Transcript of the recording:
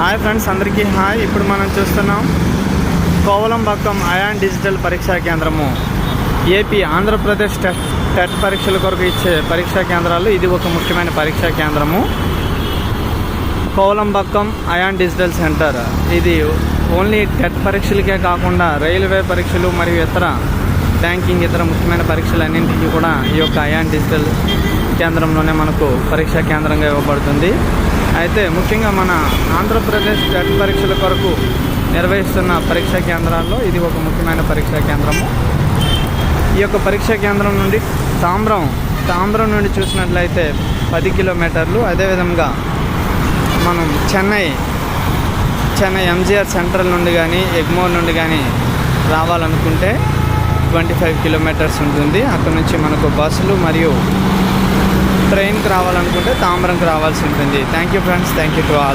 Hi friends, అందరికీ hi. ఇప్పుడు మనం చూస్తున్నాం కోవలంబక్కం అయాన్ డిజిటల్ పరీక్షా కేంద్రము. ఏపీ ఆంధ్రప్రదేశ్ టెట్ పరీక్షల కొరకు ఇచ్చే పరీక్షా కేంద్రాలు ఇది ఒక ముఖ్యమైన పరీక్షా కేంద్రము. కోవలంబక్కం అయాన్ డిజిటల్ సెంటర్ ఇది ఓన్లీ టెట్ పరీక్షలకే కాకుండా రైల్వే పరీక్షలు మరియు ఇతర బ్యాంకింగ్ ఇతర ముఖ్యమైన పరీక్షలన్నింటికీ కూడా ఈ యొక్క అయాన్ డిజిటల్ కేంద్రంలోనే మనకు పరీక్షా కేంద్రంగా ఇవ్వబడుతుంది. అయితే ముఖ్యంగా మన ఆంధ్రప్రదేశ్ టెట్ పరీక్షల కొరకు నిర్వహిస్తున్న పరీక్షా కేంద్రాల్లో ఇది ఒక ముఖ్యమైన పరీక్షా కేంద్రము. ఈ యొక్క పరీక్షా కేంద్రం నుండి తాంబ్రం నుండి చూసినట్లయితే 10 కిలోమీటర్లు. అదేవిధంగా మనం చెన్నై ఎంజీఆర్ సెంట్రల్ నుండి కానీ ఎగ్మోర్ నుండి కానీ రావాలనుకుంటే 25 కిలోమీటర్స్ ఉంటుంది. అక్కడ నుంచి మనకు బస్సులు మరియు ట్రైన్కి రావాలనుకుంటే తాంబ్రంకి రావాల్సి ఉంటుంది. Thank you friends, thank you to all.